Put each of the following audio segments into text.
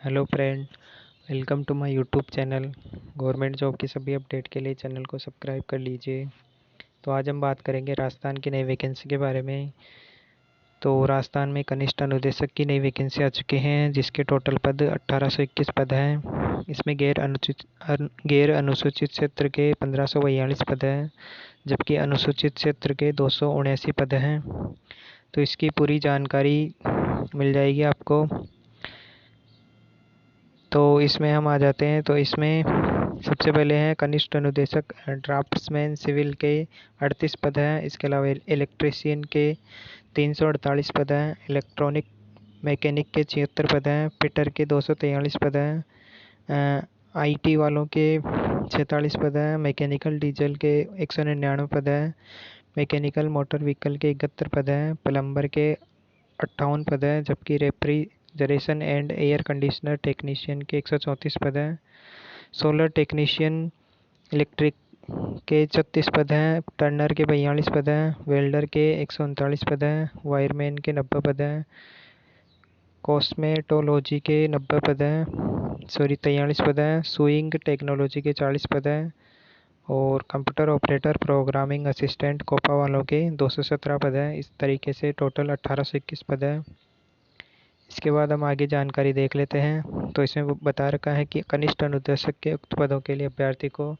Hello friend. Welcome to my YouTube channel. Government job की सभी update के लिए चैनल को सब्सक्राइब कर लीजिए। तो आज हम बात करेंगे राजस्थान की नई वैकेंसी के बारे में। तो राजस्थान में कनिष्ठ अनुदेशक की नई वैकेंसी आ चुकी हैं, जिसके टोटल पद 1821 पद हैं। इसमें गैर अनुसूचित क्षेत्र के 1542 पद हैं, जबकि अनुसूचित क्षेत्र के 279 पद हैं। तो इसकी पूरी जानकारी मिल जाएगी आपको। तो इसमें हम आ जाते हैं। तो इसमें सबसे पहले हैं कनिष्ठ अनुदेशक ड्राफ्ट्समैन सिविल के 38 पद हैं। इसके अलावा इलेक्ट्रीशियन के 348 पद हैं। इलेक्ट्रॉनिक मैकेनिक के 76 पद हैं। फिटर के 243 पद हैं। आईटी वालों के 46 पद हैं। मैकेनिकल डीजल के 199 पद हैं। मैकेनिकल मोटर व्हीकल के 71 पद हैं। प्लम्बर के 58 पद हैं, जबकि refrigeration and air conditioner technician के 134 पद हैं। सोलर टेक्नीशियन इलेक्ट्रिक के 36 पद हैं। टर्नर के 42 पद हैं। वेल्डर के 139 पद हैं। वायरमैन के 90 पद हैं। कॉस्मेटोलॉजी के 90 पद हैं, 43 पद हैं। सुइंग टेक्नोलॉजी के 40 पद हैं। और computer operator programming assistant COPA वालों के 217 पद हैं। इस तरीके से टोटल 1821 पद हैं। इसके बाद हम आगे जानकारी देख लेते हैं। तो इसमें बता रखा है कि कनिष्ठ अनुदेशक के उक्त पदों के लिए अभ्यर्थी को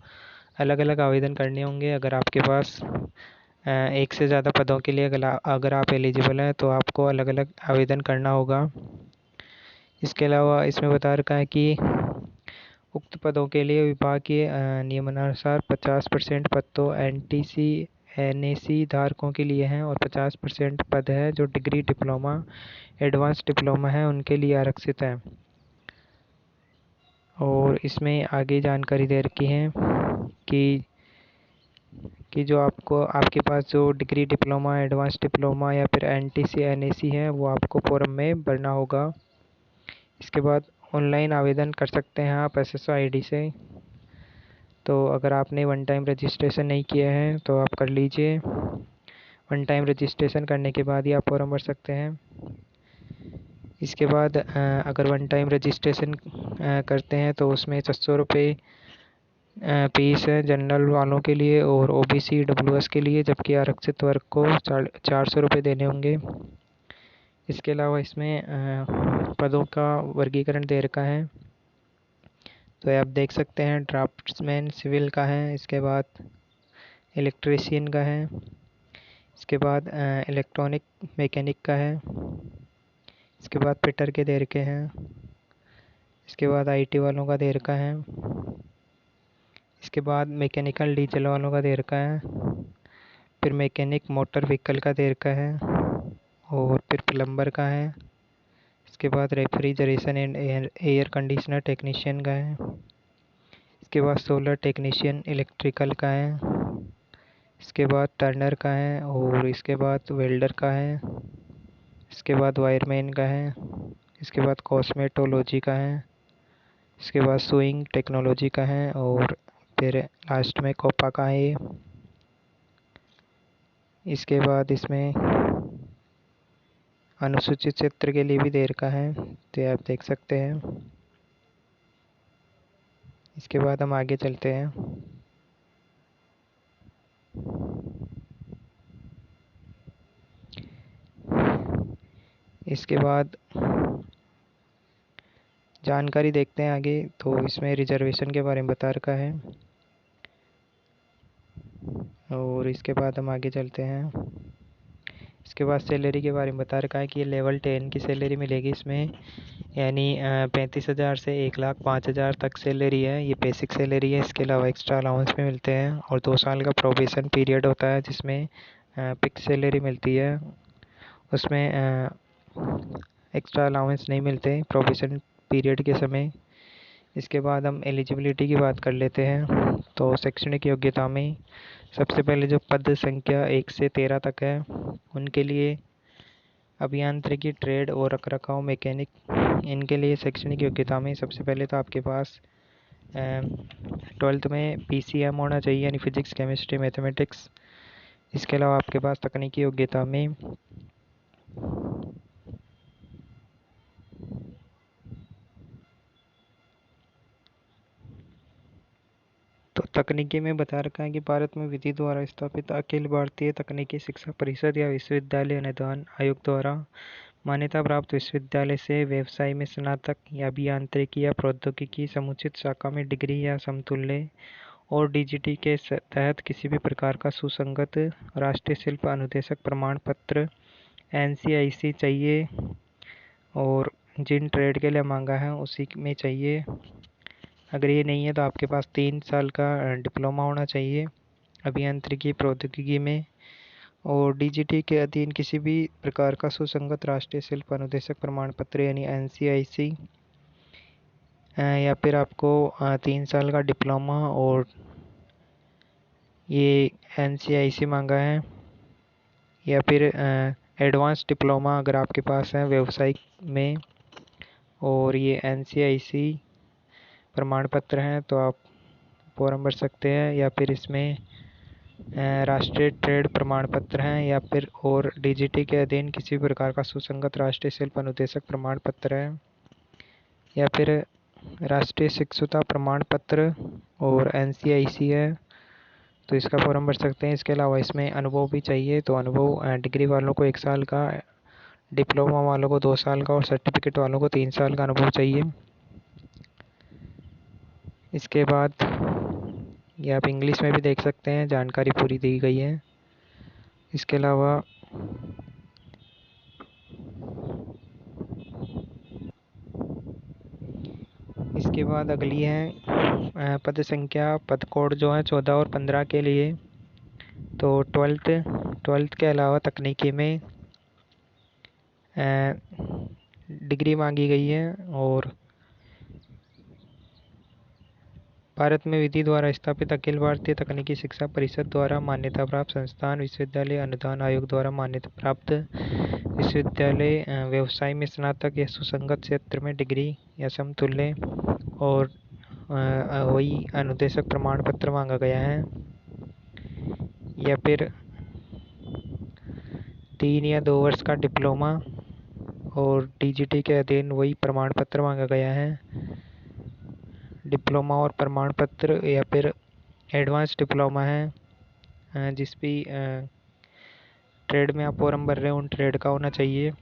अलग अलग आवेदन करने होंगे। अगर आपके पास एक से ज़्यादा पदों के लिए अगर आप एलिजिबल हैं तो आपको अलग अलग आवेदन करना होगा। इसके अलावा इसमें बता रखा है कि उक्त पदों के लिए विभाग के नियमानुसार 50% पद तो NTC NAC धारकों के लिए हैं और 50% पद है जो डिग्री डिप्लोमा एडवांस डिप्लोमा है उनके लिए आरक्षित है। और इसमें आगे जानकारी दे रखी है कि जो आपके पास जो डिग्री डिप्लोमा एडवांस डिप्लोमा या फिर NTC NAC है वो आपको फॉर्म में भरना होगा। इसके बाद ऑनलाइन आवेदन कर सकते हैं आप SSO ID से। तो अगर आपने वन टाइम रजिस्ट्रेशन नहीं किया है तो आप कर लीजिए। वन टाइम रजिस्ट्रेशन करने के बाद ही आप फॉर्म भर सकते हैं। इसके बाद अगर वन टाइम रजिस्ट्रेशन करते हैं तो उसमें 600 रुपये फीस है जनरल वालों के लिए और OBC WS के लिए, जबकि आरक्षित वर्ग को 400 रुपये देने होंगे। इसके अलावा इसमें पदों का वर्गीकरण दे रखा है। तो आप देख सकते हैं ड्राफ्ट्समैन सिविल का है, इसके बाद इलेक्ट्रीशियन का है, इसके बाद इलेक्ट्रॉनिक मैकेनिक का है, इसके बाद फिटर के दे रखे हैं, इसके बाद IT वालों का दे रखा है, इसके बाद मैकेनिकल डीजल वालों का दे रखा है, फिर मैकेनिक मोटर व्हीकल का दे रखा है और फिर प्लम्बर का है। इसके बाद refrigeration and air conditioner technician का है। इसके बाद सोलर टेक्नीशियन इलेक्ट्रिकल का है। इसके बाद टर्नर का है और इसके बाद वेल्डर का है। इसके बाद वायरमैन का है। इसके बाद कॉस्मेटोलॉजी का है। इसके बाद सुइंग टेक्नोलॉजी का है और फिर लास्ट में कोपा का है ये। इसके बाद इसमें अनुसूचित क्षेत्र के लिए भी दे रखा है, तो आप देख सकते हैं। इसके बाद हम आगे चलते हैं। इसके बाद जानकारी देखते हैं आगे। तो इसमें रिजर्वेशन के बारे में बता रखा है और इसके बाद हम आगे चलते हैं। इसके बाद सैलरी के बारे में बता रखा है कि ये लेवल 10 की सैलरी मिलेगी इसमें, यानी 35,000 से 1,05,000 तक सैलरी है। ये बेसिक सैलरी है। इसके अलावा एक्स्ट्रा अलाउंस भी मिलते हैं और 2 साल का प्रोबेशन पीरियड होता है जिसमें फिक्स सैलरी मिलती है। उसमें एक्स्ट्रा अलाउंस नहीं मिलते प्रोबेशन पीरियड के समय। इसके बाद हम एलिजिबिलिटी की बात कर लेते हैं। तो शैक्षणिक योग्यता में सबसे पहले जो पद संख्या 1 से 13 तक है उनके लिए अभियांत्रिकी ट्रेड और रखरखाव मैकेनिक, इनके लिए शैक्षणिक योग्यता में सबसे पहले तो आपके पास 12th में PCM होना चाहिए, यानी फिजिक्स केमिस्ट्री मैथमेटिक्स। इसके अलावा आपके पास तकनीकी योग्यता में तकनीकी में बता रखा है कि भारत में विधि द्वारा स्थापित अखिल भारतीय तकनीकी शिक्षा परिषद या विश्वविद्यालय अनुदान आयोग द्वारा मान्यता प्राप्त विश्वविद्यालय से व्यवसाय में स्नातक या अभियांत्रिकी या प्रौद्योगिकी समुचित शाखा में डिग्री या समतुल्य और डीजीटी के तहत किसी भी प्रकार का सुसंगत राष्ट्रीय शिल्प अनुदेशक प्रमाण पत्र एनसीआईसी चाहिए, और जिन ट्रेड के लिए मांगा है उसी में चाहिए। अगर ये नहीं है तो आपके पास 3 साल का डिप्लोमा होना चाहिए अभियांत्रिकी प्रौद्योगिकी में, और डीजीटी के अधीन किसी भी प्रकार का सुसंगत राष्ट्रीय शिल्प अनुदेशक प्रमाण पत्र यानी एनसीआईसी, या फिर आपको 3 साल का डिप्लोमा और ये एनसीआईसी मांगा है, या फिर एडवांस डिप्लोमा अगर आपके पास है व्यवसायिक में और ये एनसीआईसी प्रमाण पत्र हैं तो आप फॉर्म भर सकते हैं। या फिर इसमें राष्ट्रीय ट्रेड प्रमाण पत्र हैं, या फिर और डीजीटी के अधीन किसी प्रकार का सुसंगत राष्ट्रीय शिल्प अनुदेशक प्रमाण पत्र है, या फिर राष्ट्रीय शिक्षुता प्रमाण पत्र और एनसीआईसी है तो इसका फॉर्म भर सकते हैं। इसके अलावा इसमें अनुभव भी चाहिए, तो अनुभव डिग्री वालों को 1 साल का, डिप्लोमा वालों को 2 साल का और सर्टिफिकेट वालों को 3 साल का अनुभव चाहिए। इसके बाद ये आप इंग्लिश में भी देख सकते हैं, जानकारी पूरी दी गई है। इसके अलावा इसके बाद अगली है पद संख्या, पद कोड जो है 14 और 15 के लिए। तो ट्वेल्थ के अलावा तकनीकी में डिग्री मांगी गई है, और भारत में विधि द्वारा स्थापित अखिल भारतीय तकनीकी शिक्षा परिषद द्वारा मान्यता प्राप्त संस्थान विश्वविद्यालय अनुदान आयोग द्वारा मान्यता प्राप्त विश्वविद्यालय व्यवसाय में स्नातक या सुसंगत क्षेत्र में डिग्री या समतुल्य और वही अनुदेशक प्रमाण पत्र मांगा गया है, या फिर 3 या 2 वर्ष का डिप्लोमा और डीजीटी के अधीन वही प्रमाण पत्र मांगा गया है, डिप्लोमा और प्रमाण पत्र, या फिर एडवांस डिप्लोमा है जिस भी ट्रेड में आप फॉर्म भर रहे हो उन ट्रेड का होना चाहिए,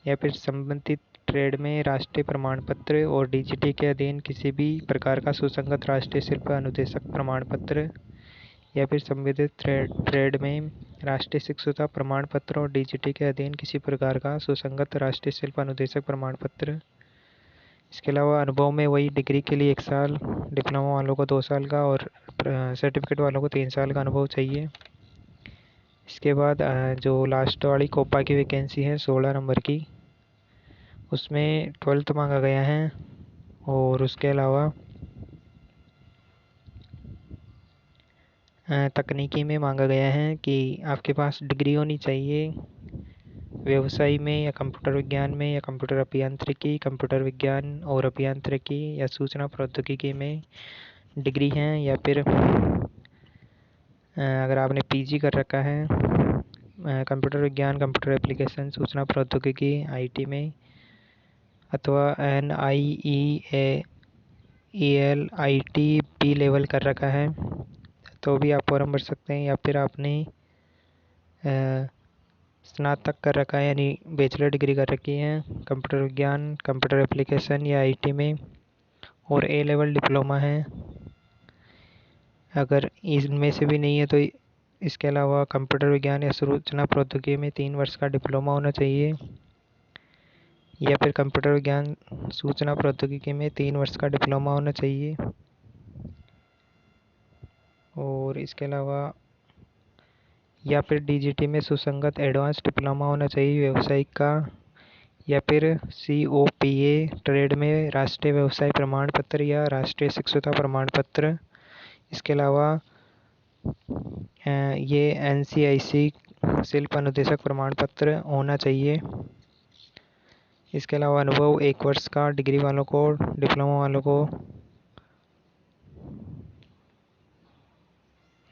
या फिर संबंधित ट्रेड में राष्ट्रीय प्रमाण पत्र और डीजीटी के अधीन किसी भी प्रकार का सुसंगत राष्ट्रीय शिल्प अनुदेशक प्रमाण पत्र, या फिर संबंधित ट्रेड में राष्ट्रीय शिक्षुता प्रमाण पत्र और डीजीटी के अधीन किसी प्रकार का सुसंगत राष्ट्रीय शिल्प अनुदेशक प्रमाण पत्र। इसके अलावा अनुभव में वही डिग्री के लिए 1 साल, डिप्लोमा वालों को 2 साल का और सर्टिफिकेट वालों को 3 साल का अनुभव चाहिए। इसके बाद जो लास्ट वाली कोपा की वैकेंसी है 16 नंबर की, उसमें 12th मांगा गया है, और उसके अलावा तकनीकी में मांगा गया है कि आपके पास डिग्री होनी चाहिए व्यवसाय में या कंप्यूटर विज्ञान में या कंप्यूटर अभियांत्रिकी, कंप्यूटर विज्ञान और अभियांत्रिकी या सूचना प्रौद्योगिकी में डिग्री है, या फिर अगर आपने पीजी कर रखा है कंप्यूटर विज्ञान, कंप्यूटर एप्लीकेशन, सूचना प्रौद्योगिकी आईटी में, अथवा NIEL बी लेवल कर रखा है तो भी आप फॉर्म भर सकते हैं, या फिर आपने स्नातक कर रखा है यानी बैचलर डिग्री कर रखी है कंप्यूटर विज्ञान, कंप्यूटर एप्लीकेशन या आईटी में, और ए लेवल डिप्लोमा है। अगर इनमें से भी नहीं है तो इसके अलावा कंप्यूटर विज्ञान या सूचना प्रौद्योगिकी में 3 वर्ष का डिप्लोमा होना चाहिए, या फिर कंप्यूटर विज्ञान सूचना प्रौद्योगिकी में 3 वर्ष का डिप्लोमा होना चाहिए, और इसके अलावा या फिर डीजीटी में सुसंगत एडवांस डिप्लोमा होना चाहिए व्यवसायिक का, या फिर COPA ट्रेड में राष्ट्रीय व्यवसाय प्रमाण पत्र या राष्ट्रीय शिक्षुता प्रमाण पत्र। इसके अलावा ये NCIC शिल्प अनुदेशक प्रमाण पत्र होना चाहिए। इसके अलावा अनुभव 1 वर्ष का डिग्री वालों को, डिप्लोमा वालों को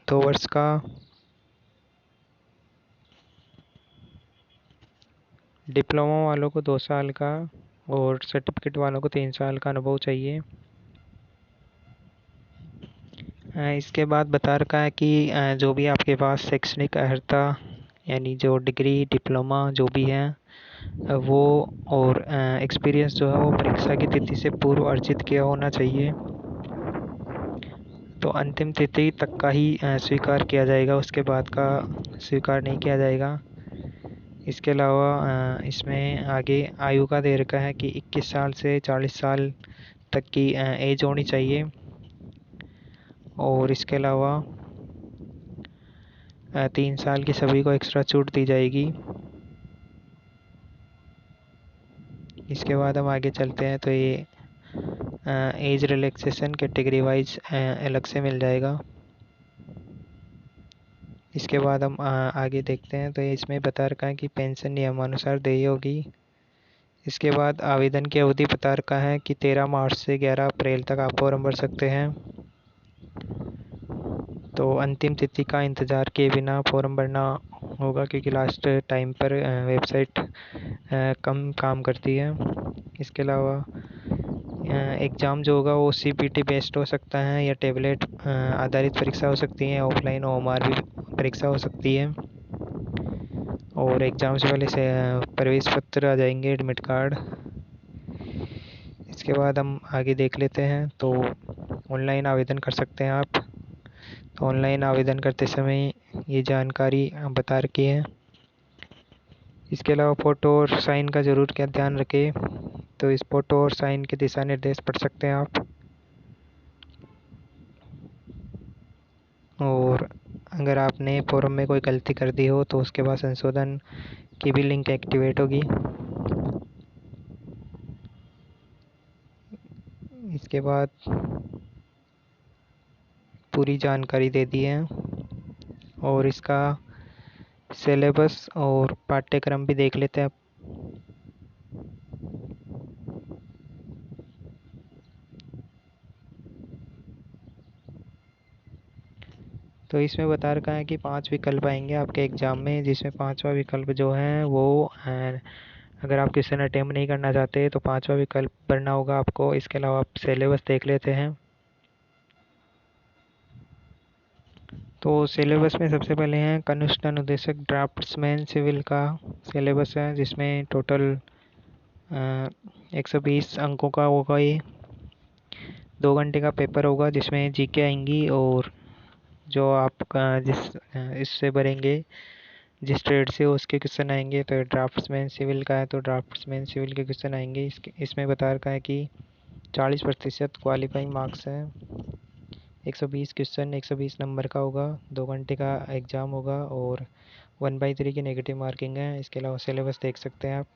2 वर्ष का, डिप्लोमा वालों को 2 साल का और सर्टिफिकेट वालों को 3 साल का अनुभव चाहिए। इसके बाद बता रखा है कि जो भी आपके पास शैक्षणिक अर्हता यानी जो डिग्री डिप्लोमा जो भी है वो और एक्सपीरियंस जो है वो परीक्षा की तिथि से पूर्व अर्जित किया होना चाहिए। तो अंतिम तिथि तक का ही स्वीकार किया जाएगा, उसके बाद का स्वीकार नहीं किया जाएगा। इसके अलावा इसमें आगे आयु का दे रखा है कि 21 साल से 40 साल तक की एज होनी चाहिए। और इसके अलावा 3 साल की सभी को एक्स्ट्रा छूट दी जाएगी। इसके बाद हम आगे चलते हैं तो ये एज रिलैक्सेशन कैटेगरी वाइज अलग से मिल जाएगा। इसके बाद हम आगे देखते हैं तो ये इसमें बता रखा है कि पेंशन नियमानुसार देय होगी। इसके बाद आवेदन की अवधि बता रखा है कि 13 मार्च से 11 अप्रैल तक आप फॉर्म भर सकते हैं। तो अंतिम तिथि का इंतज़ार किए बिना फॉर्म भरना होगा, क्योंकि लास्ट टाइम पर वेबसाइट कम काम करती है। इसके अलावा एग्ज़ाम जो होगा वो सीपीटी बेस्ड हो सकता है या टेबलेट आधारित परीक्षा हो सकती है, ऑफलाइन ओएमआर भी परीक्षा हो सकती है। और एग्ज़ाम से पहले से प्रवेश पत्र आ जाएंगे, एडमिट कार्ड। इसके बाद हम आगे देख लेते हैं तो ऑनलाइन आवेदन कर सकते हैं आप। तो ऑनलाइन आवेदन करते समय ये जानकारी बता रखी है। इसके अलावा फ़ोटो और साइन का ज़रूर क्या ध्यान रखें। तो इस फ़ोटो और साइन के दिशा निर्देश पढ़ सकते हैं आप। और अगर आपने फॉर्म में कोई गलती कर दी हो तो उसके बाद संशोधन की भी लिंक एक्टिवेट होगी। इसके बाद पूरी जानकारी दे दी है और इसका सिलेबस और पाठ्यक्रम भी देख लेते हैं। तो इसमें बता रखा है कि 5 विकल्प आएंगे आपके एग्ज़ाम में, जिसमें पांचवा विकल्प जो है वो अगर आप क्वेश्चन अटेम्प्ट नहीं करना चाहते तो पांचवा विकल्प भरना होगा आपको। इसके अलावा आप सिलेबस देख लेते हैं। तो सिलेबस में सबसे पहले हैं कनिष्ठ अनुदेशक ड्राफ्ट्समैन सिविल का सिलेबस है, जिसमें टोटल 120 अंकों का होगा। ये 2 घंटे का पेपर होगा, जिसमें जीके आएंगी और जो आप इससे भरेंगे जिस ट्रेड से उसके क्वेश्चन आएंगे। तो ड्राफ्ट्समैन सिविल का है तो ड्राफ्ट्समैन सिविल के क्वेश्चन आएंगे। इसमें बता रखा है कि 40% क्वालिफाइंग मार्क्स हैं। 120 क्वेश्चन 120 नंबर का होगा। 2 घंटे का एग्ज़ाम होगा और 1/3 की नेगेटिव मार्किंग है। इसके अलावा सिलेबस देख सकते हैं आप।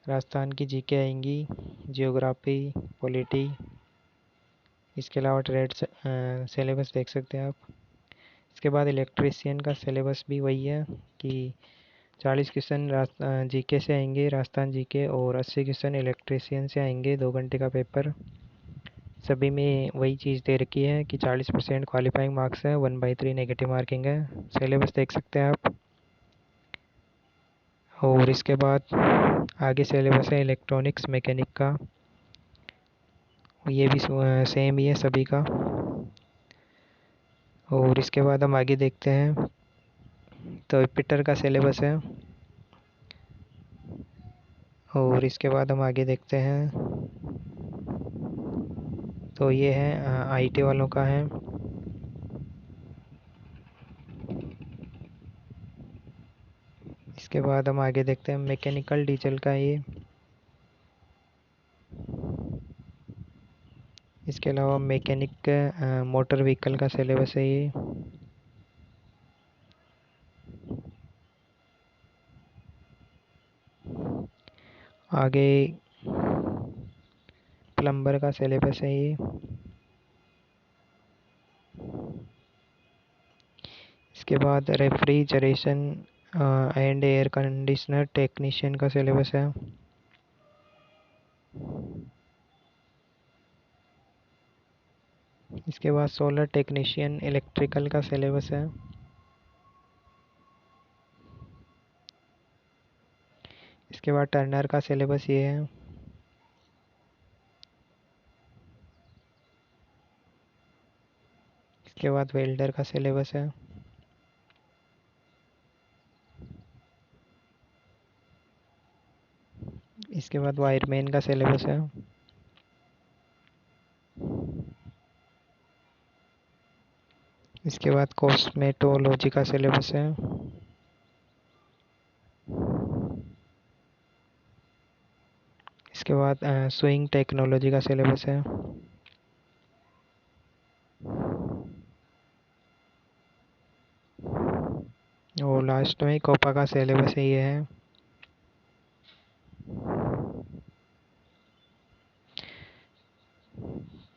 राजस्थान की जीके आएंगी, जियोग्राफी, पॉलिटी। इसके अलावा ट्रेड सिलेबस देख सकते हैं आप। इसके बाद इलेक्ट्रीशियन का सिलेबस भी वही है कि 40 क्वेश्चन जीके से आएंगे, राजस्थान जीके, और 80 क्वेश्चन इलेक्ट्रीशियन से आएंगे। 2 घंटे का पेपर। सभी में वही चीज़ दे रखी है कि 40% क्वालिफाइंग मार्क्स है, 1/3 नेगेटिव मार्किंग है। सिलेबस देख सकते हैं आप। और इसके बाद आगे सिलेबस है इलेक्ट्रॉनिक्स मैकेनिक का, ये भी सेम ही है सभी का। और इसके बाद हम आगे देखते हैं तो पीटर का सिलेबस है। और इसके बाद हम आगे देखते हैं तो ये है आईटी वालों का है। इसके बाद हम आगे देखते हैं मैकेनिकल डीजल का ये। इसके अलावा मैकेनिक मोटर व्हीकल का सिलेबस है ये। आगे प्लम्बर का सिलेबस है ये। इसके बाद refrigeration and air conditioner technician का सिलेबस है। इसके बाद सोलर टेक्नीशियन इलेक्ट्रिकल का सिलेबस है। इसके बाद टर्नर का सिलेबस ये है। इसके बाद वेल्डर का सिलेबस है। इसके बाद वायरमैन का सिलेबस है। इसके बाद कॉस्मेटोलॉजी का सिलेबस है। इसके बाद स्विंग टेक्नोलॉजी का सिलेबस है। और लास्ट में कोपा का सिलेबस ये है।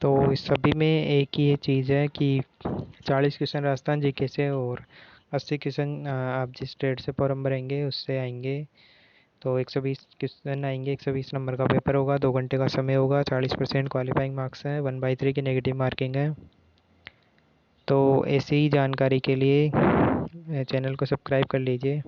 तो इस सभी में एक ही ये चीज़ है कि 40 क्वेश्चन राजस्थान जीके से और 80 क्वेश्चन आप जिस स्टेट से फॉर्म भरेंगे उससे आएंगे। तो 120 क्वेश्चन आएंगे, 120 नंबर का पेपर होगा, 2 घंटे का समय होगा, 40% क्वालिफाइंग मार्क्स हैं, 1/3 की नेगेटिव मार्किंग है। तो ऐसी ही जानकारी के लिए चैनल को सब्सक्राइब कर लीजिए।